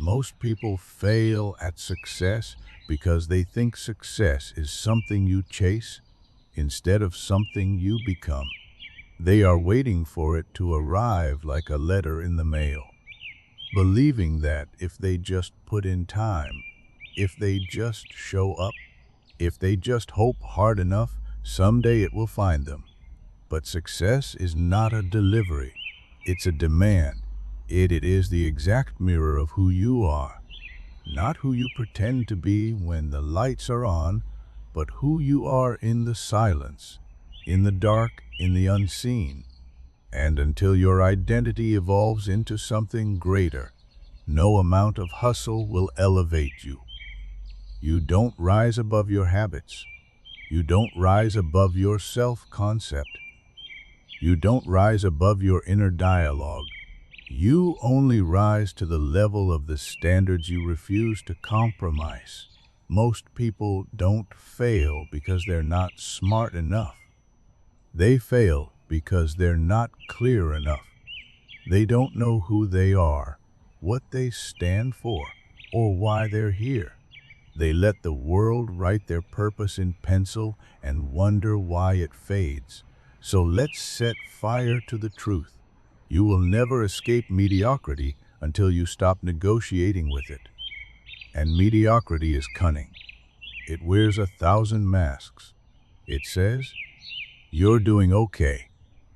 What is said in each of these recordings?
Most people fail at success because they think success is something you chase instead of something you become. They are waiting for it to arrive like a letter in the mail, believing that if they just put in time, if they just show up, if they just hope hard enough, someday it will find them. But success is not a delivery, it's a demand. It is the exact mirror of who you are, not who you pretend to be when the lights are on, but who you are in the silence, in the dark, in the unseen. And until your identity evolves into something greater, no amount of hustle will elevate you. You don't rise above your habits. You don't rise above your self-concept. You don't rise above your inner dialogue. You only rise to the level of the standards you refuse to compromise. Most people don't fail because they're not smart enough. They fail because they're not clear enough. They don't know who they are, what they stand for, or why they're here. They let the world write their purpose in pencil and wonder why it fades. So let's set fire to the truth. You will never escape mediocrity until you stop negotiating with it. And mediocrity is cunning. It wears 1,000 masks. It says, "You're doing okay,"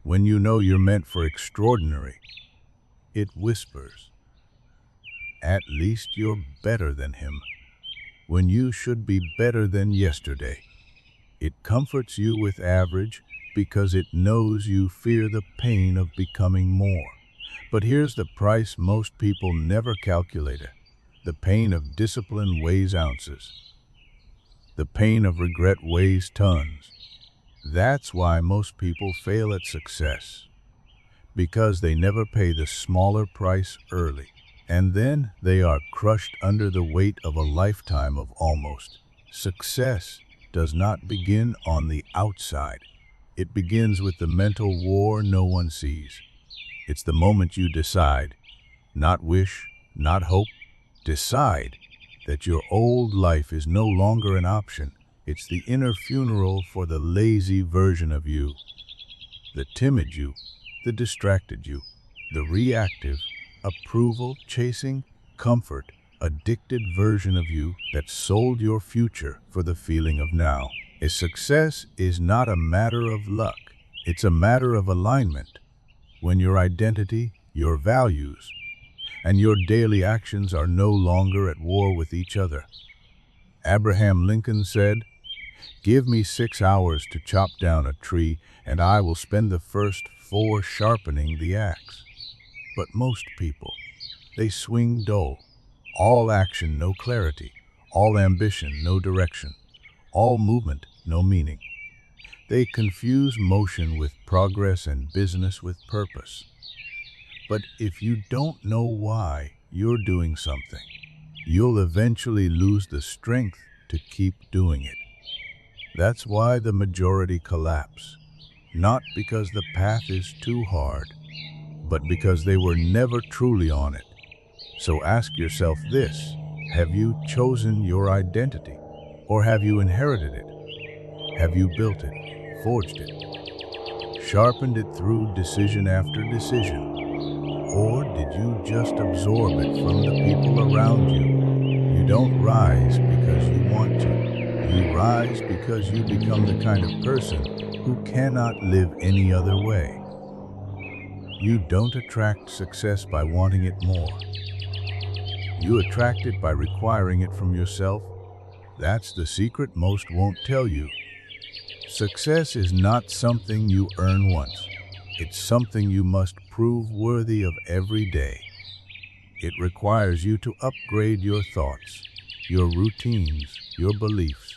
when you know you're meant for extraordinary. It whispers, "At least you're better than him," when you should be better than yesterday. It comforts you with average because it knows you fear the pain of becoming more. But here's the price most people never calculate it. The pain of discipline weighs ounces. The pain of regret weighs tons. That's why most people fail at success, because they never pay the smaller price early. And then they are crushed under the weight of a lifetime of almost. Success does not begin on the outside. It begins with the mental war no one sees. It's the moment you decide, not wish, not hope, decide that your old life is no longer an option. It's the inner funeral for the lazy version of you, the timid you, the distracted you, the reactive, approval-chasing, comfort, addicted version of you that sold your future for the feeling of now. A success is not a matter of luck. It's a matter of alignment. When your identity, your values, and your daily actions are no longer at war with each other. Abraham Lincoln said, "Give me 6 hours to chop down a tree, and I will spend the first 4 sharpening the axe." But most people, they swing dull. All action, no clarity. All ambition, no direction. All movement, no meaning. They confuse motion with progress and business with purpose. But if you don't know why you're doing something, you'll eventually lose the strength to keep doing it. That's why the majority collapse. Not because the path is too hard, but because they were never truly on it. So ask yourself this: have you chosen your identity? Or have you inherited it? Have you built it, forged it, sharpened it through decision after decision? Or did you just absorb it from the people around you? You don't rise because you want to. You rise because you become the kind of person who cannot live any other way. You don't attract success by wanting it more. You attract it by requiring it from yourself. That's the secret most won't tell you. Success is not something you earn once. It's something you must prove worthy of every day. It requires you to upgrade your thoughts, your routines, your beliefs,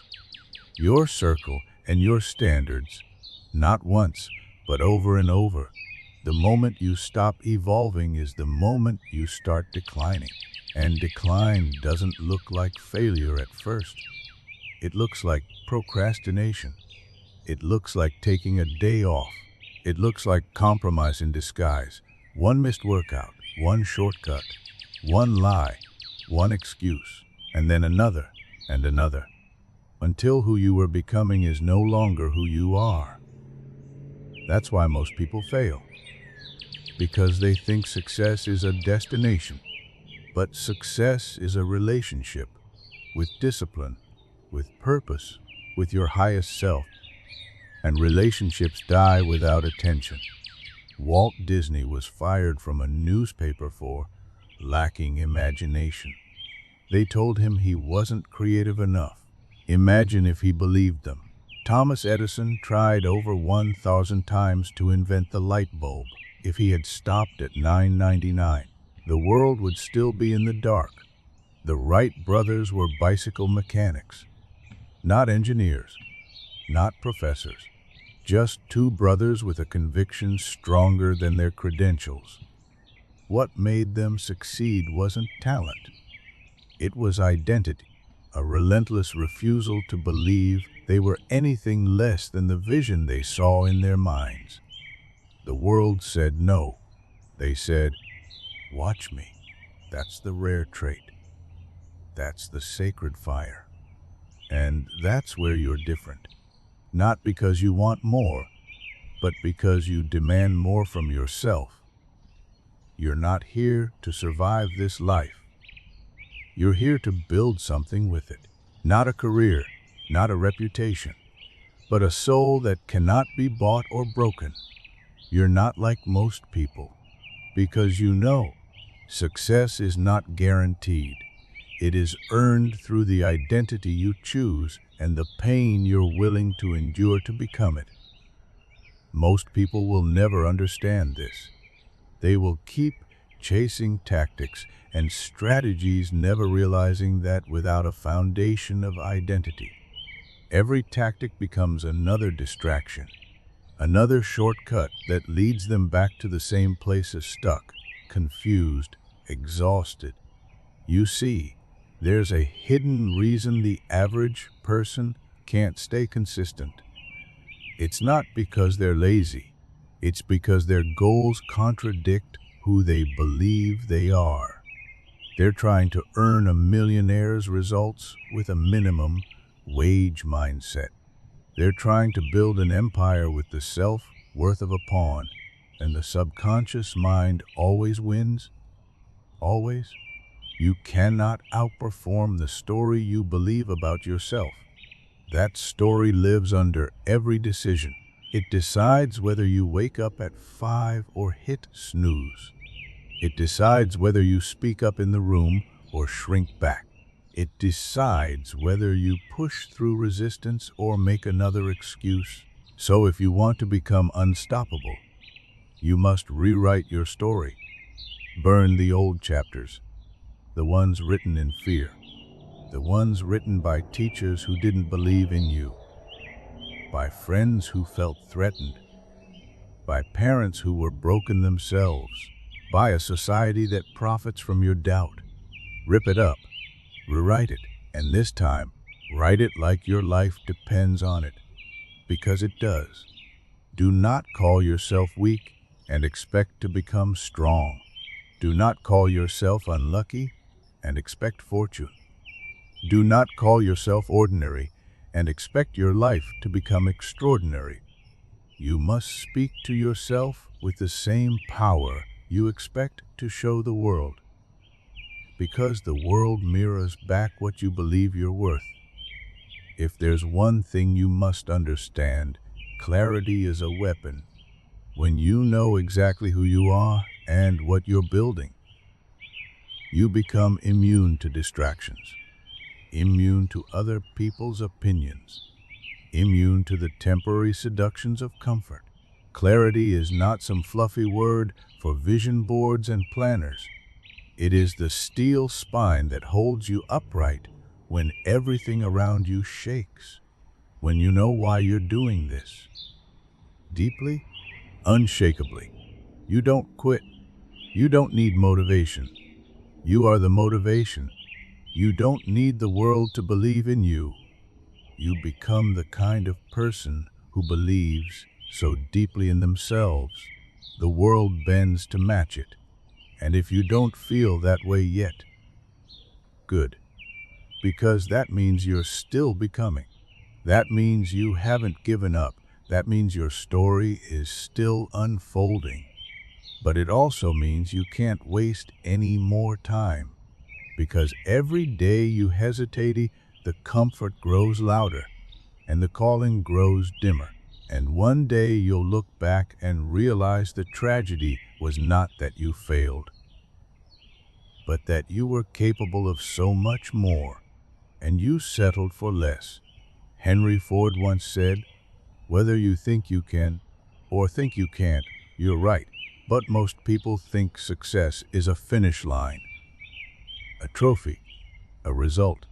your circle, and your standards, not once, but over and over. The moment you stop evolving is the moment you start declining. And decline doesn't look like failure at first. It looks like procrastination. It looks like taking a day off. It looks like compromise in disguise. One missed workout, one shortcut, one lie, One excuse, and then another, and another, until who you were becoming is no longer who you are. That's why most people fail, because they think success is a destination. But success is a relationship, with discipline, with purpose, with your highest self. And relationships die without attention. Walt Disney was fired from a newspaper for lacking imagination. They told him he wasn't creative enough. Imagine if he believed them. Thomas Edison tried over 1,000 times to invent the light bulb. If he had stopped at 999, the world would still be in the dark. The Wright brothers were bicycle mechanics, not engineers, not professors, just two brothers with a conviction stronger than their credentials. What made them succeed wasn't talent. It was identity, a relentless refusal to believe they were anything less than the vision they saw in their minds. The world said no. They said, "Watch me." That's the rare trait. That's the sacred fire. And that's where you're different. Not because you want more, but because you demand more from yourself. You're not here to survive this life. You're here to build something with it. Not a career, not a reputation, but a soul that cannot be bought or broken. You're not like most people, because you know success is not guaranteed. It is earned through the identity you choose and the pain you're willing to endure to become it. Most people will never understand this. They will keep chasing tactics and strategies, never realizing that without a foundation of identity, every tactic becomes another distraction, another shortcut that leads them back to the same place as stuck, confused, exhausted. You see, there's a hidden reason the average person can't stay consistent. It's not because they're lazy. It's because their goals contradict who they believe they are. They're trying to earn a millionaire's results with a minimum wage mindset. They're trying to build an empire with the self-worth of a pawn, and the subconscious mind always wins. Always. You cannot outperform the story you believe about yourself. That story lives under every decision. It decides whether you wake up at 5 or hit snooze. It decides whether you speak up in the room or shrink back. It decides whether you push through resistance or make another excuse. So if you want to become unstoppable, you must rewrite your story. Burn the old chapters, the ones written in fear, the ones written by teachers who didn't believe in you, by friends who felt threatened, by parents who were broken themselves, by a society that profits from your doubt. Rip it up, rewrite it, and this time, write it like your life depends on it, because it does. Do not call yourself weak and expect to become strong. Do not call yourself unlucky and expect fortune. Do not call yourself ordinary and expect your life to become extraordinary. You must speak to yourself with the same power you expect to show the world, because the world mirrors back what you believe you're worth. If there's one thing you must understand, clarity is a weapon. When you know exactly who you are and what you're building, you become immune to distractions, immune to other people's opinions, immune to the temporary seductions of comfort. Clarity is not some fluffy word for vision boards and planners. It is the steel spine that holds you upright when everything around you shakes. When you know why you're doing this, deeply, unshakably, you don't quit. You don't need motivation. You are the motivation. You don't need the world to believe in you. You become the kind of person who believes so deeply in themselves, the world bends to match it. And if you don't feel that way yet, good, because that means you're still becoming. That means you haven't given up. That means your story is still unfolding. But it also means you can't waste any more time, because every day you hesitate, the comfort grows louder and the calling grows dimmer. And one day you'll look back and realize the tragedy was not that you failed, but that you were capable of so much more, and you settled for less. Henry Ford once said, "Whether you think you can or think you can't, you're right." But most people think success is a finish line, a trophy, a result.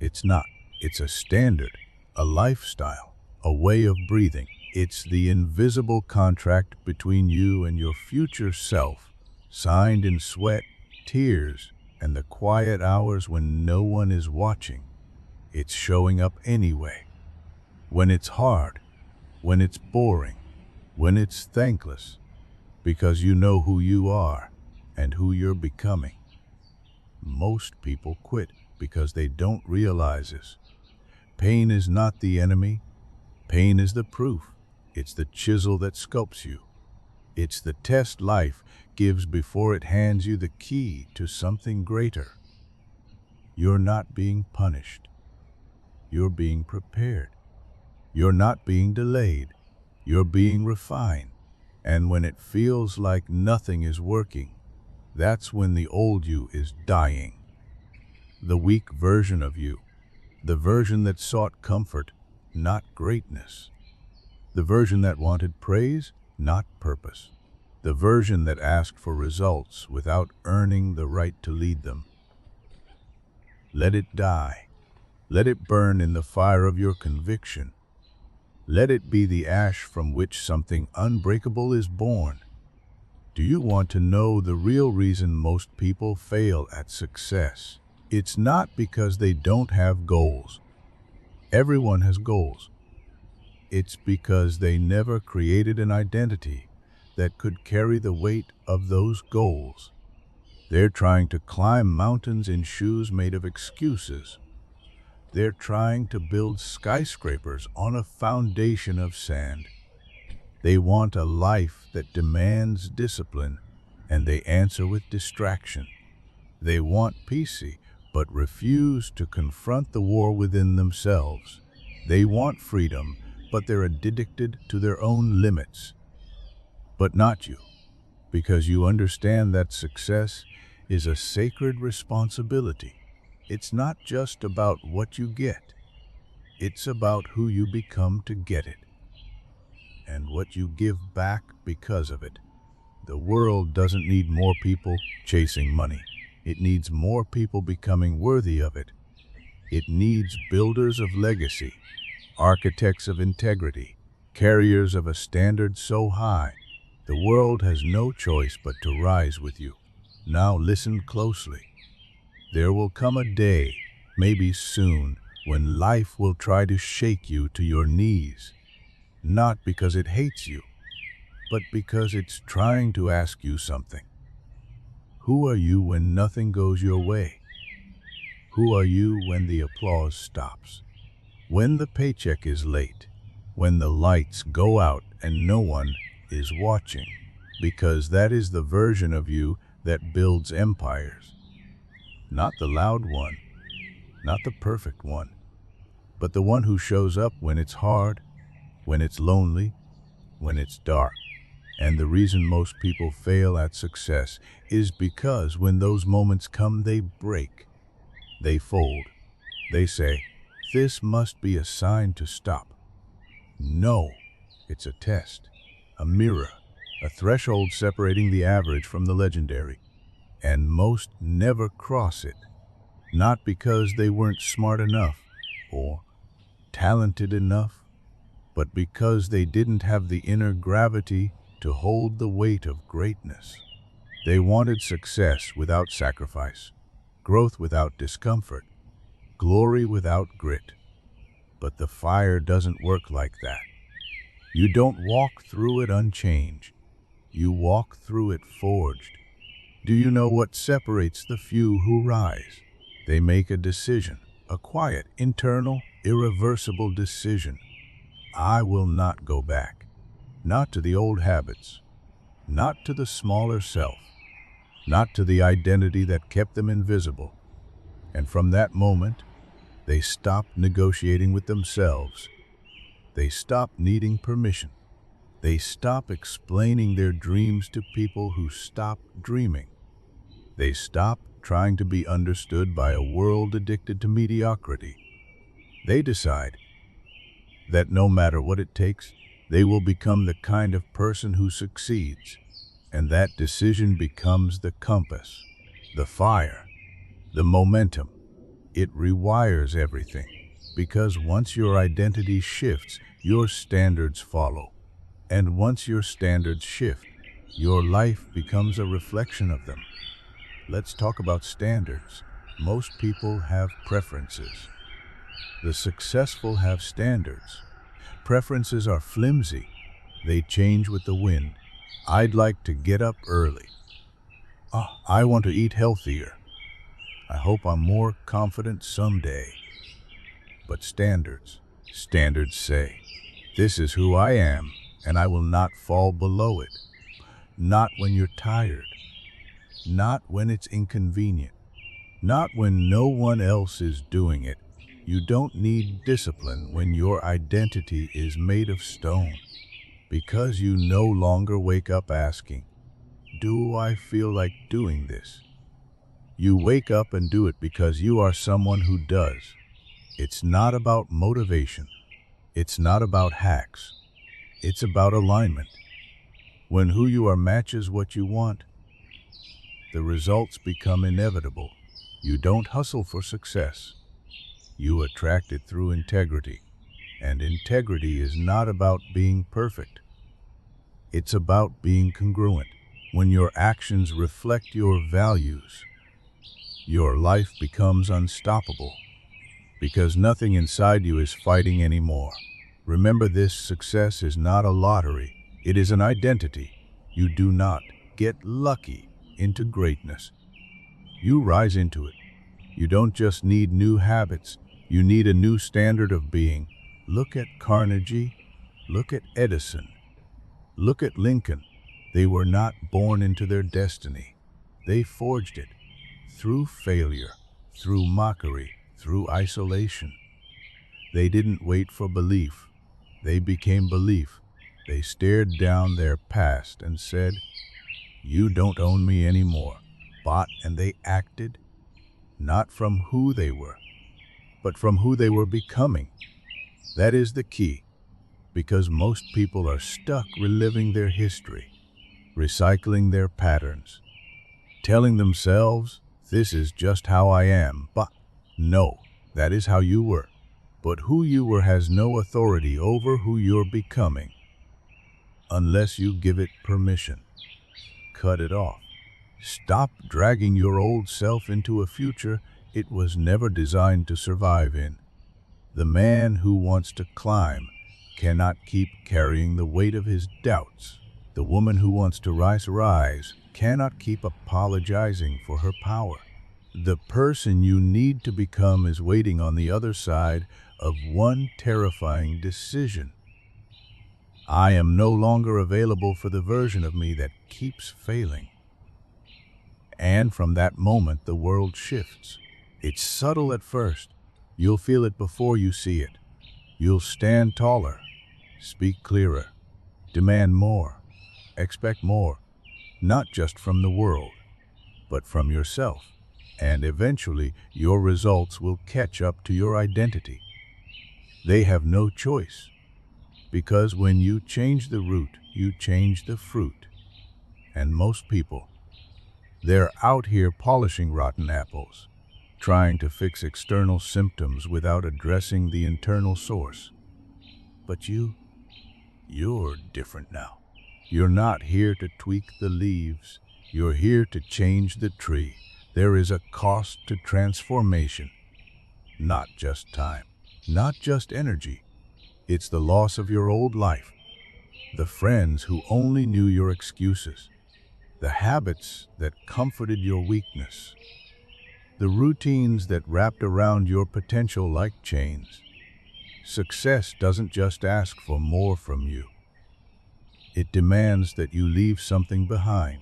It's not. It's a standard, a lifestyle, a way of breathing. It's the invisible contract between you and your future self, signed in sweat, tears, and the quiet hours when no one is watching. It's showing up anyway. When it's hard, when it's boring, when it's thankless, because you know who you are and who you're becoming. Most people quit because they don't realize this. Pain is not the enemy. Pain is the proof. It's the chisel that sculpts you. It's the test life gives before it hands you the key to something greater. You're not being punished. You're being prepared. You're not being delayed. You're being refined. And when it feels like nothing is working, that's when the old you is dying. The weak version of you, the version that sought comfort, not greatness. The version that wanted praise, not purpose. The version that asked for results without earning the right to lead them. Let it die. Let it burn in the fire of your conviction. Let it be the ash from which something unbreakable is born. Do you want to know the real reason most people fail at success? It's not because they don't have goals. Everyone has goals. It's because they never created an identity that could carry the weight of those goals. They're trying to climb mountains in shoes made of excuses. They're trying to build skyscrapers on a foundation of sand. They want a life that demands discipline, and they answer with distraction. They want peace, but refuse to confront the war within themselves. They want freedom, but they're addicted to their own limits. But not you, because you understand that success is a sacred responsibility. It's not just about what you get. It's about who you become to get it, and what you give back because of it. The world doesn't need more people chasing money. It needs more people becoming worthy of it. It needs builders of legacy, architects of integrity, carriers of a standard so high, the world has no choice but to rise with you. Now listen closely. There will come a day, maybe soon, when life will try to shake you to your knees. Not because it hates you, but because it's trying to ask you something. Who are you when nothing goes your way? Who are you when the applause stops? When the paycheck is late? When the lights go out and no one is watching? Because that is the version of you that builds empires. Not the loud one, not the perfect one, but the one who shows up when it's hard, when it's lonely, when it's dark. And the reason most people fail at success is because when those moments come, they break, they fold. They say, "This must be a sign to stop." No, it's a test, a mirror, a threshold separating the average from the legendary. And most never cross it, not because they weren't smart enough or talented enough, but because they didn't have the inner gravity to hold the weight of greatness. They wanted success without sacrifice, growth without discomfort, glory without grit. But the fire doesn't work like that. You don't walk through it unchanged. You walk through it forged. Do you know what separates the few who rise? They make a decision, a quiet, internal, irreversible decision. I will not go back. Not to the old habits, not to the smaller self, not to the identity that kept them invisible. And from that moment, they stop negotiating with themselves. They stop needing permission. They stop explaining their dreams to people who stop dreaming. They stop trying to be understood by a world addicted to mediocrity. They decide that no matter what it takes, they will become the kind of person who succeeds. And that decision becomes the compass, the fire, the momentum. It rewires everything, because once your identity shifts, your standards follow. And once your standards shift, your life becomes a reflection of them. Let's talk about standards. Most people have preferences. The successful have standards. Preferences are flimsy. They change with the wind. I'd like to get up early. I want to eat healthier. I hope I'm more confident someday. But standards say, this is who I am, and I will not fall below it. Not when you're tired. Not when it's inconvenient. Not when no one else is doing it. You don't need discipline when your identity is made of stone, because you no longer wake up asking, do I feel like doing this? You wake up and do it because you are someone who does. It's not about motivation. It's not about hacks. It's about alignment. When who you are matches what you want, the results become inevitable. You don't hustle for success. You attract it through integrity. And integrity is not about being perfect. It's about being congruent. When your actions reflect your values, your life becomes unstoppable, because nothing inside you is fighting anymore. Remember this: success is not a lottery, it is an identity. You do not get lucky into greatness. You rise into it. You don't just need new habits, you need a new standard of being. Look at Carnegie, look at Edison, look at Lincoln. They were not born into their destiny. They forged it. Through failure, through mockery, through isolation. They didn't wait for belief. They became belief. They stared down their past and said, you don't own me anymore. And they acted, not from who they were, but from who they were becoming. That is the key, because most people are stuck reliving their history, recycling their patterns, telling themselves, this is just how I am. But no, that is how you were. But who you were has no authority over who you're becoming, unless you give it permission. Cut it off. Stop dragging your old self into a future it was never designed to survive in. The man who wants to climb cannot keep carrying the weight of his doubts. The woman who wants to rise cannot keep apologizing for her power. The person you need to become is waiting on the other side of one terrifying decision. I am no longer available for the version of me that keeps failing. And from that moment, the world shifts. It's subtle at first. You'll feel it before you see it. You'll stand taller, speak clearer, demand more, expect more, not just from the world, but from yourself. And eventually, your results will catch up to your identity. They have no choice, because when you change the root, you change the fruit. And most people, they're out here polishing rotten apples, trying to fix external symptoms without addressing the internal source. But you're different now. You're not here to tweak the leaves. You're here to change the tree. There is a cost to transformation, not just time, not just energy. It's the loss of your old life, the friends who only knew your excuses, the habits that comforted your weakness, the routines that wrapped around your potential like chains. Success doesn't just ask for more from you. It demands that you leave something behind.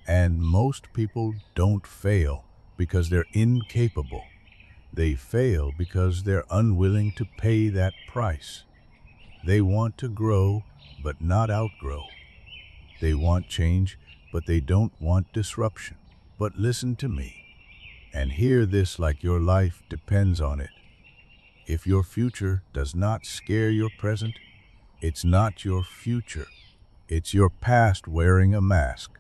And most people don't fail because they're incapable. They fail because they're unwilling to pay that price. They want to grow, but not outgrow. They want change, but they don't want disruption. But listen to me, and hear this like your life depends on it. If your future does not scare your present, it's not your future. It's your past wearing a mask.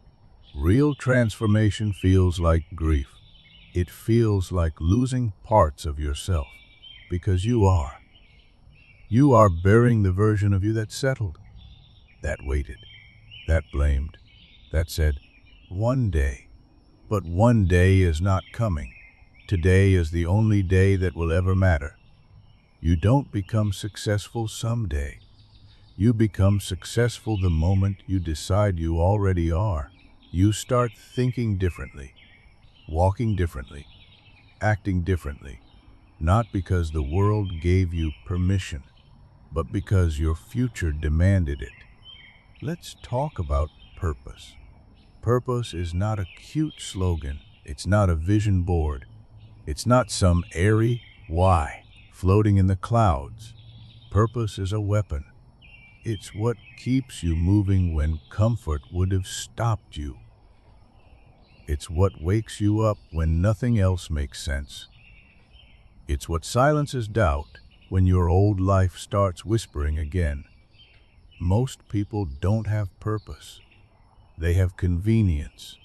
Real transformation feels like grief. It feels like losing parts of yourself, because you are. You are burying the version of you that settled, that waited, that blamed, that said, one day. But one day is not coming. Today is the only day that will ever matter. You don't become successful someday. You become successful the moment you decide you already are. You start thinking differently, walking differently, acting differently, not because the world gave you permission, but because your future demanded it. Let's talk about purpose. Purpose is not a cute slogan. It's not a vision board. It's not some airy why floating in the clouds. Purpose is a weapon. It's what keeps you moving when comfort would have stopped you. It's what wakes you up when nothing else makes sense. It's what silences doubt when your old life starts whispering again. Most people don't have purpose. They have convenience.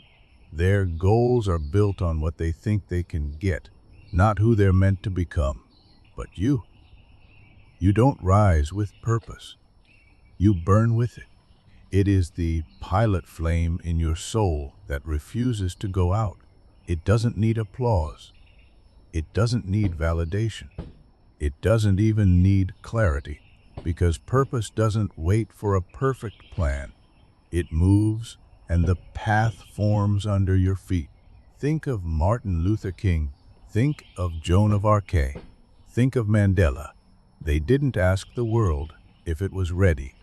Their goals are built on what they think they can get, not who they're meant to become. But you don't rise with purpose. You burn with it. It is the pilot flame in your soul that refuses to go out. It doesn't need applause. It doesn't need validation. It doesn't even need clarity, because purpose doesn't wait for a perfect plan. It moves, and the path forms under your feet. Think of Martin Luther King. Think of Joan of Arc. Think of Mandela. They didn't ask the world if it was ready.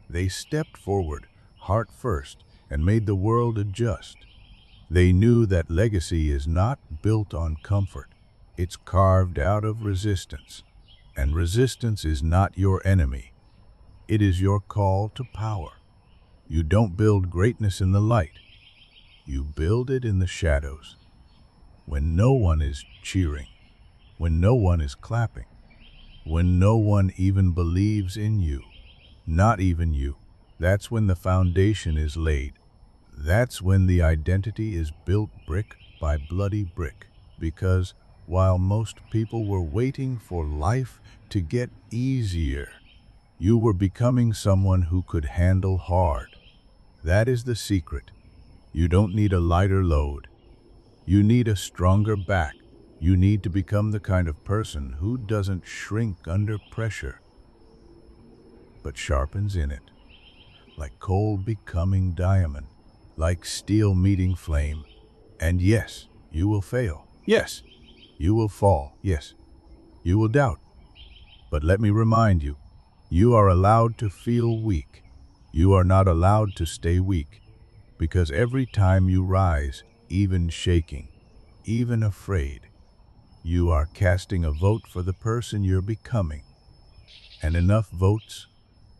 They stepped forward, heart first, and made the world adjust. They knew that legacy is not built on comfort. It's carved out of resistance. And resistance is not your enemy. It is your call to power. You don't build greatness in the light. You build it in the shadows. When no one is cheering, when no one is clapping, when no one even believes in you, not even you, that's when the foundation is laid. That's when the identity is built brick by bloody brick. Because while most people were waiting for life to get easier, you were becoming someone who could handle hard. That is the secret. You don't need a lighter load. You need a stronger back. You need to become the kind of person who doesn't shrink under pressure, but sharpens in it. Like coal becoming diamond, like steel meeting flame. And yes, you will fail. Yes, you will fall. Yes, you will doubt. But let me remind you, you are allowed to feel weak. You are not allowed to stay weak, because every time you rise, even shaking, even afraid, you are casting a vote for the person you're becoming. And enough votes,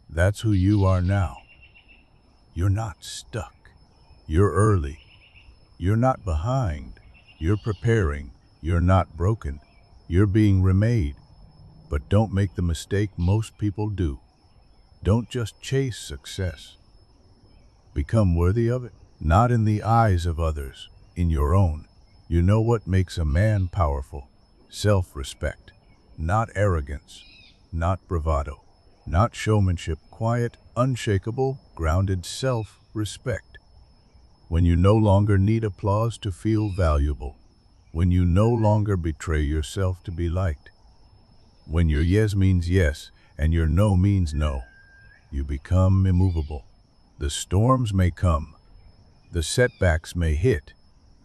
that's who you are now. You're not stuck. You're early. You're not behind. You're preparing. You're not broken. You're being remade. But don't make the mistake most people do. Don't just chase success. Become worthy of it, not in the eyes of others, in your own. You know what makes a man powerful? Self-respect, not arrogance, not bravado, not showmanship, quiet, unshakable, grounded self-respect. When you no longer need applause to feel valuable, when you no longer betray yourself to be liked, when your yes means yes and your no means no, you become immovable. The storms may come, the setbacks may hit,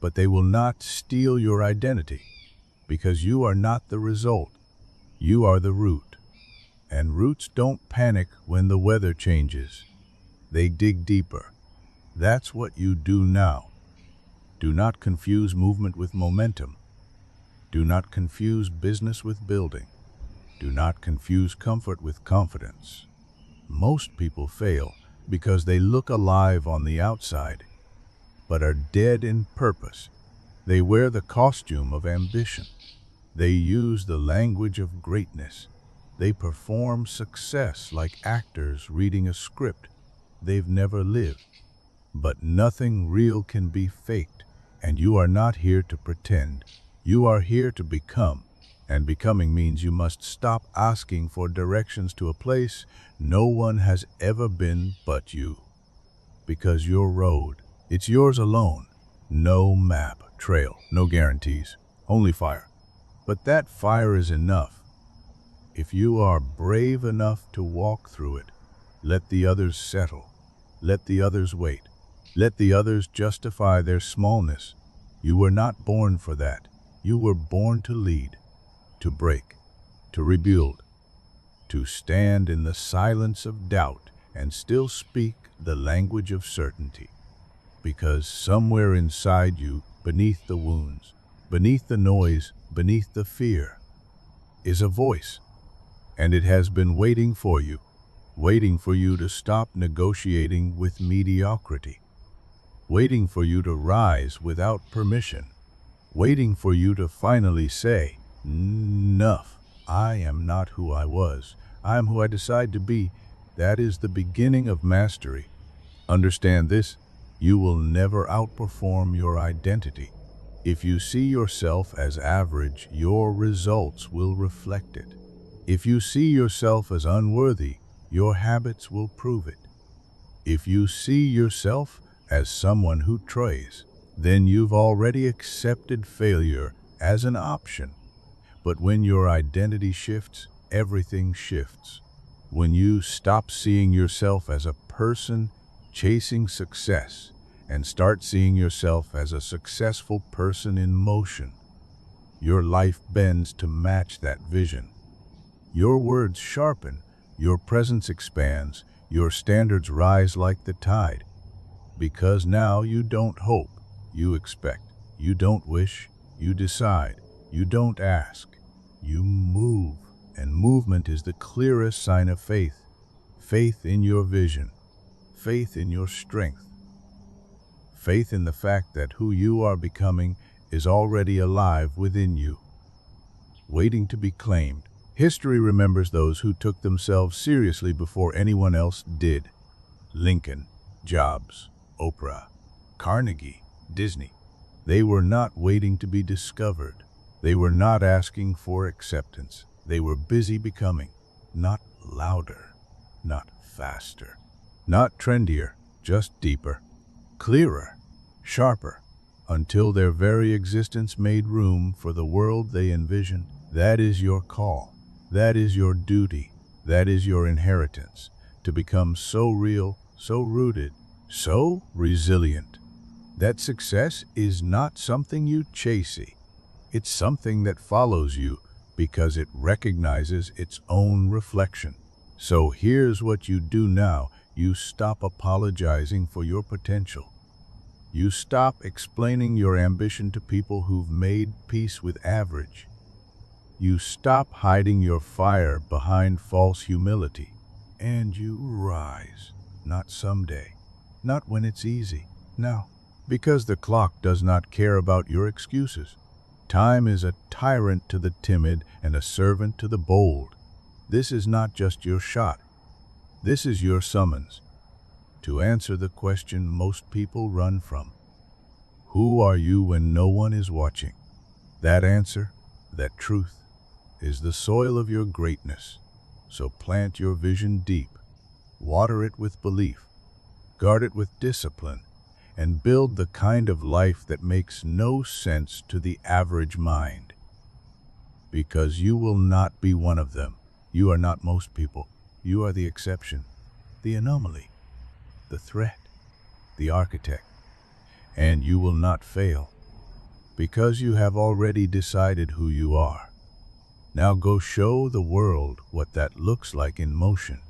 but they will not steal your identity, because you are not the result. You are the root. And roots don't panic when the weather changes. They dig deeper. That's what you do now. Do not confuse movement with momentum. Do not confuse business with building. Do not confuse comfort with confidence. Most people fail because they look alive on the outside, but are dead in purpose. They wear the costume of ambition. They use the language of greatness. They perform success like actors reading a script they've never lived. But nothing real can be faked, and you are not here to pretend. You are here to become, and becoming means you must stop asking for directions to a place no one has ever been but you. Because your road, it's yours alone. No map, trail, no guarantees, only fire. But that fire is enough. If you are brave enough to walk through it, let the others settle. Let the others wait. Let the others justify their smallness. You were not born for that. You were born to lead, to break, to rebuild, to stand in the silence of doubt and still speak the language of certainty. Because somewhere inside you, beneath the wounds, beneath the noise, beneath the fear, is a voice. And it has been waiting for you to stop negotiating with mediocrity, waiting for you to rise without permission, waiting for you to finally say, enough, I am not who I was, I am who I decide to be. That is the beginning of mastery. Understand this, you will never outperform your identity. If you see yourself as average, your results will reflect it. If you see yourself as unworthy, your habits will prove it. If you see yourself as someone who tries, then you've already accepted failure as an option. But when your identity shifts, everything shifts. When you stop seeing yourself as a person chasing success and start seeing yourself as a successful person in motion, your life bends to match that vision. Your words sharpen, your presence expands, your standards rise like the tide. Because now you don't hope, you expect. You don't wish, you decide. You don't ask, you move. And movement is the clearest sign of faith. Faith in your vision, faith in your strength, faith in the fact that who you are becoming is already alive within you, waiting to be claimed. History remembers those who took themselves seriously before anyone else did. Lincoln, Jobs, Oprah, Carnegie, Disney. They were not waiting to be discovered. They were not asking for acceptance. They were busy becoming, not louder, not faster, not trendier, just deeper, clearer, sharper, until their very existence made room for the world they envisioned. That is your call. That is your duty. That is your inheritance, to become so real, so rooted, so resilient, that success is not something you chase. It's something that follows you because it recognizes its own reflection. So here's what you do now. You stop apologizing for your potential. You stop explaining your ambition to people who've made peace with average. You stop hiding your fire behind false humility, and you rise, not someday, not when it's easy, now, because the clock does not care about your excuses. Time is a tyrant to the timid and a servant to the bold. This is not just your shot. This is your summons to answer the question most people run from. Who are you when no one is watching? That answer, that truth, is the soil of your greatness. So plant your vision deep, water it with belief, guard it with discipline, and build the kind of life that makes no sense to the average mind. Because you will not be one of them. You are not most people. You are the exception, the anomaly, the threat, the architect. And you will not fail. because you have already decided who you are. Now go show the world what that looks like in motion.